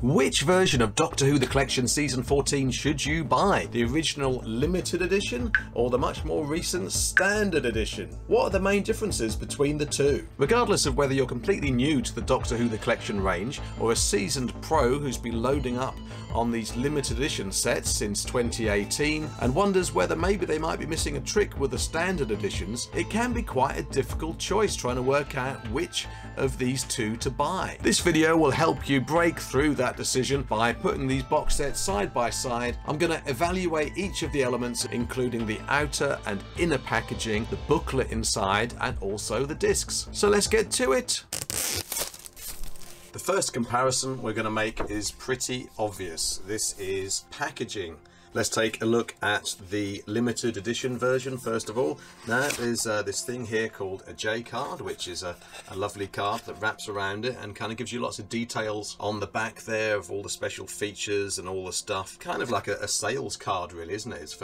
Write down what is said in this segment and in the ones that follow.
Which version of Doctor Who The Collection Season 14 should you buy? The original limited edition or the much more recent standard edition? What are the main differences between the two? Regardless of whether you're completely new to the Doctor Who The Collection range or a seasoned pro who's been loading up on these limited edition sets since 2018 and wonders whether maybe they might be missing a trick with the standard editions, it can be quite a difficult choice trying to work out which of these two to buy. This video will help you break through that decision by putting these box sets side by side. I'm going to evaluate each of the elements, including the outer and inner packaging, the booklet inside, and also the discs. So let's get to it. The first comparison we're going to make is pretty obvious. This is packaging. Let's take a look at the limited edition version first of all. Now there's this thing here called a J card, which is a lovely card that wraps around it and kind of gives you lots of details on the back there of all the special features and all the stuff. Kind of like a sales card really, isn't it?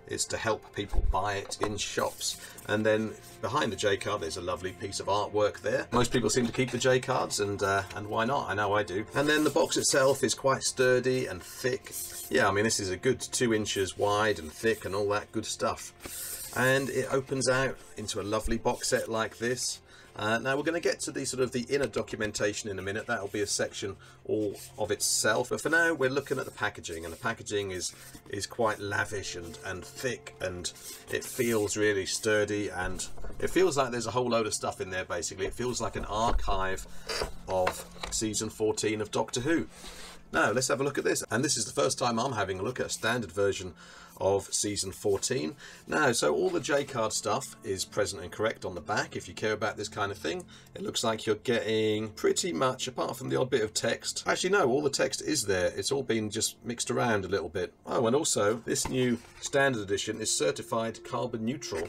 It's to help people buy it in shops. And then behind the J card there's a lovely piece of artwork there. Most people seem to keep the J cards, and why not? I know I do. And then the box itself is quite sturdy and thick. Yeah, I mean, this is a good 2 inches wide and thick and all that good stuff. And it opens out into a lovely box set like this. Now we're going to get to the sort of the inner documentation in a minute. That'll be a section all of itself. But for now, we're looking at the packaging, and the packaging is quite lavish and thick, and it feels really sturdy, and it feels like there's a whole load of stuff in there. Basically, it feels like an archive of season 14 of Doctor Who. Now let's have a look at this, and this is the first time I'm having a look at a standard version of season 14. Now, so all the J-card stuff is present and correct on the back. If you care about this kind of thing, it looks like you're getting pretty much, apart from the odd bit of text. Actually no, all the text is there. It's all been just mixed around a little bit. Oh, and also this new standard edition is certified carbon neutral,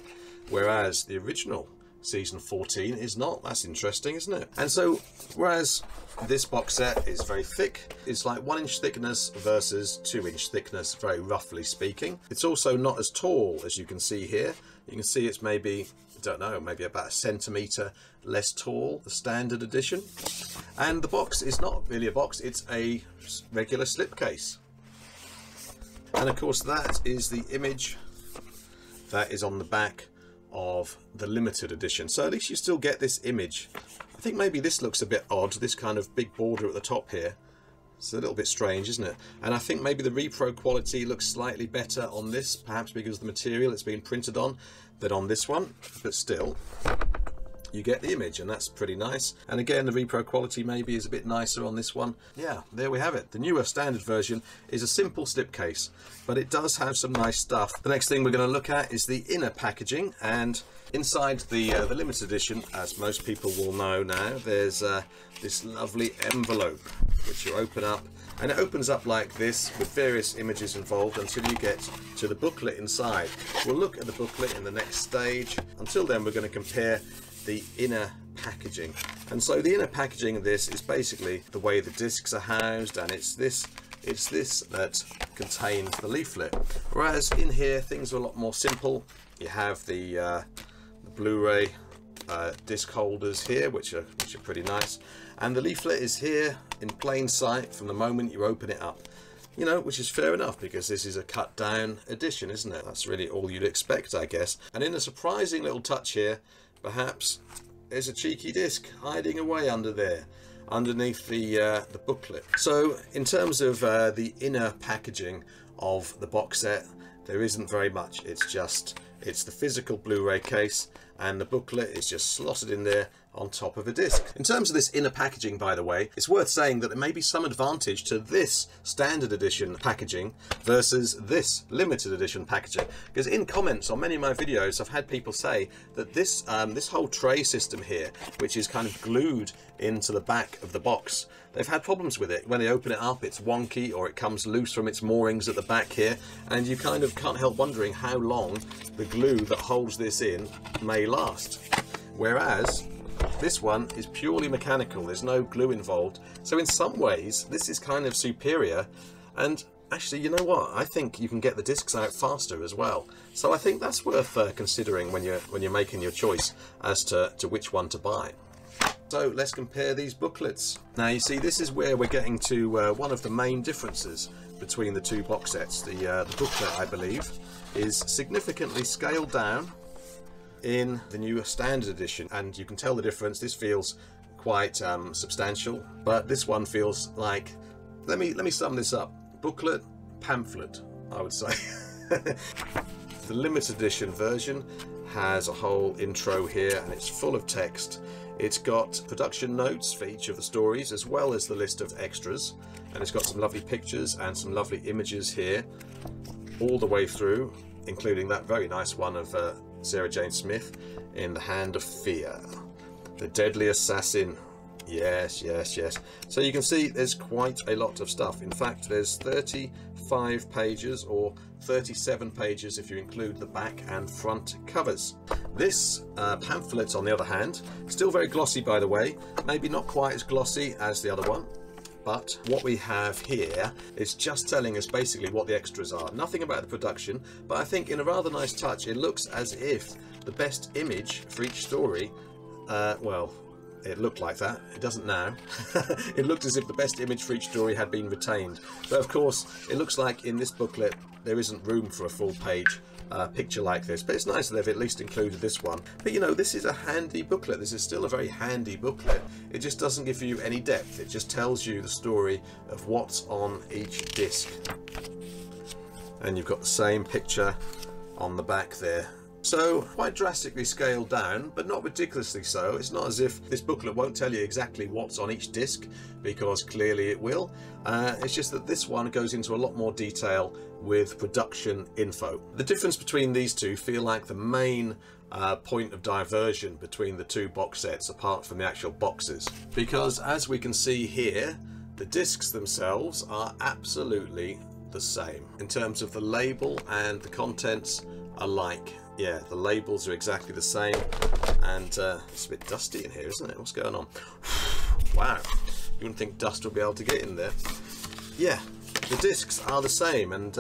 whereas the original season 14 is not. That's interesting, isn't it? And so whereas this box set is very thick, it's like 1 inch thickness versus 2 inch thickness, very roughly speaking. It's also not as tall as you can see here. You can see it's maybe, I don't know, maybe about 1 centimetre less tall, the standard edition. And the box is not really a box, it's a regular slipcase. And of course that is the image that is on the back of the limited edition, so at least you still get this image. I think maybe this looks a bit odd, this kind of big border at the top here. It's a little bit strange, isn't it? And I think maybe the repro quality looks slightly better on this, perhaps because of the material it's been printed on, than on this one, but still you get the image, and that's pretty nice. And again, the repro quality maybe is a bit nicer on this one. Yeah, there we have it. The newer standard version is a simple slipcase, but it does have some nice stuff. The next thing we're going to look at is the inner packaging, and inside the limited edition, as most people will know now, there's this lovely envelope which you open up, and it opens up like this with various images involved until you get to the booklet inside. We'll look at the booklet in the next stage. Until then, we're going to compare the inner packaging. And so the inner packaging of this is basically the way the discs are housed, and it's this that contains the leaflet. Whereas in here things are a lot more simple. You have the Blu-ray disc holders here, which are pretty nice, and the leaflet is here in plain sight from the moment you open it up. You know, which is fair enough because this is a cut down edition, isn't it? That's really all you'd expect, I guess. And in a surprising little touch here, perhaps there's a cheeky disc hiding away under there, underneath the booklet. So in terms of the inner packaging of the box set, there isn't very much. It's the physical Blu-ray case, and the booklet is just slotted in there on top of a disc. In terms of this inner packaging, by the way, it's worth saying that there may be some advantage to this standard edition packaging versus this limited edition packaging, because in comments on many of my videos I've had people say that this this whole tray system here, which is kind of glued into the back of the box, they've had problems with it. When they open it up, it's wonky, or it comes loose from its moorings at the back here, and you kind of can't help wondering how long the glue that holds this in may last. Whereas this one is purely mechanical, there's no glue involved. So in some ways this is kind of superior, and actually, you know what, I think you can get the discs out faster as well. So I think that's worth considering when you're making your choice as to which one to buy. So let's compare these booklets. Now you see, this is where we're getting to one of the main differences between the two box sets. The booklet, I believe, is significantly scaled down in the new standard edition, and you can tell the difference. This feels quite substantial, but this one feels like, let me sum this up: booklet, pamphlet, I would say. The limited edition version has a whole intro here, and it's full of text. It's got production notes for each of the stories, as well as the list of extras, and it's got some lovely pictures and some lovely images here all the way through, including that very nice one of Sarah Jane Smith in The Hand of Fear, the deadly assassin. Yes, yes, yes. So you can see there's quite a lot of stuff. In fact, there's 35 pages, or 37 pages if you include the back and front covers. This pamphlet, on the other hand, still very glossy, by the way. Maybe not quite as glossy as the other one, but what we have here is just telling us basically what the extras are. Nothing about the production, but I think in a rather nice touch, it looks as if the best image for each story, well, it looked like that. It doesn't now. It looked as if the best image for each story had been retained. But of course, it looks like in this booklet there isn't room for a full page picture like this. But it's nice that they've at least included this one. But you know, this is a handy booklet. This is still a very handy booklet. It just doesn't give you any depth. It just tells you the story of what's on each disc. And you've got the same picture on the back there. So quite drastically scaled down, but not ridiculously so. It's not as if this booklet won't tell you exactly what's on each disc, because clearly it will. It's just that this one goes into a lot more detail with production info. The difference between these two feel like the main point of diversion between the two box sets, apart from the actual boxes, because as we can see here, the discs themselves are absolutely the same in terms of the label, and the contents alike. Yeah, the labels are exactly the same, and it's a bit dusty in here, isn't it? What's going on? Wow, you wouldn't think dust would be able to get in there. Yeah, the discs are the same, and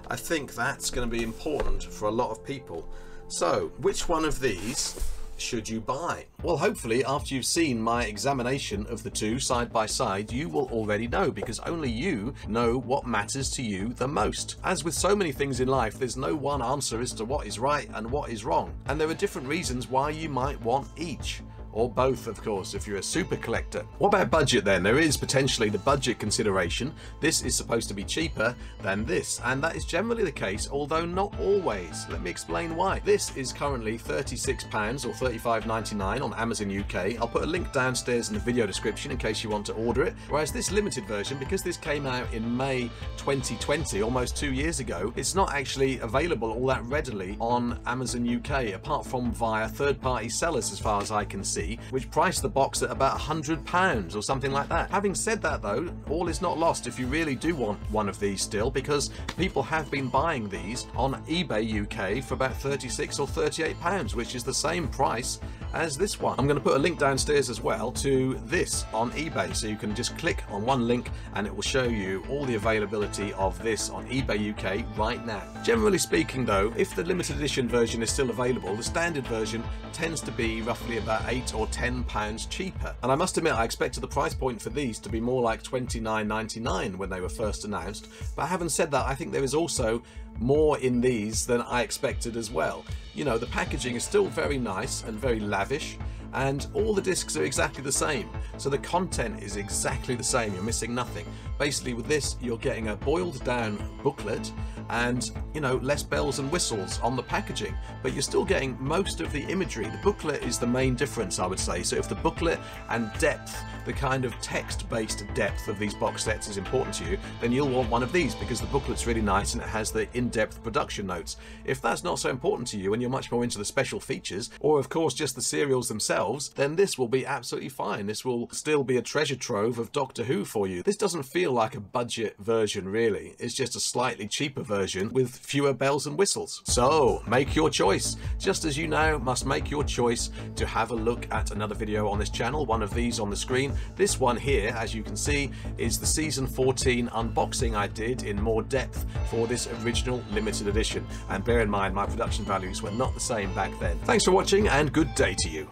I think that's going to be important for a lot of people. So, which one of these should you buy? Well, hopefully after you've seen my examination of the two side by side, you will already know, because only you know what matters to you the most. As with so many things in life, there's no one answer as to what is right and what is wrong, and there are different reasons why you might want each. Or both, of course, if you're a super collector. What about budget then? There is potentially the budget consideration. This is supposed to be cheaper than this, and that is generally the case, although not always. Let me explain why. This is currently £36 or $35.99 on Amazon UK. I'll put a link downstairs in the video description in case you want to order it. Whereas this limited version, because this came out in May 2020, almost 2 years ago, it's not actually available all that readily on Amazon UK, apart from via third-party sellers as far as I can see, which priced the box at about £100 or something like that. Having said that though, all is not lost if you really do want one of these still, because people have been buying these on eBay UK for about £36 or £38, which is the same price as this one. I'm going to put a link downstairs as well to this on eBay, so you can just click on one link and it will show you all the availability of this on eBay UK right now. Generally speaking though, if the limited edition version is still available, the standard version tends to be roughly about £8 or £10 cheaper. And I must admit, I expected the price point for these to be more like $29.99 when they were first announced, but having said that, I think there is also more in these than I expected as well. You know, the packaging is still very nice and very lavish, and all the discs are exactly the same, so the content is exactly the same. You're missing nothing. Basically with this, you're getting a boiled down booklet and, you know, less bells and whistles on the packaging, but you're still getting most of the imagery. The booklet is the main difference, I would say. So if the booklet and depth, the kind of text-based depth of these box sets is important to you, then you'll want one of these, because the booklet's really nice and it has the in-depth production notes. If that's not so important to you and you're much more into the special features, or of course just the serials themselves, then this will be absolutely fine. This will still be a treasure trove of Doctor Who for you. This doesn't feel like a budget version really. It's just a slightly cheaper version with fewer bells and whistles. So make your choice, just as you now must make your choice to have a look at another video on this channel, one of these on the screen. This one here, as you can see, is the season 14 unboxing I did in more depth for this original limited edition, and bear in mind my production values were not the same back then. Thanks for watching and good day to you.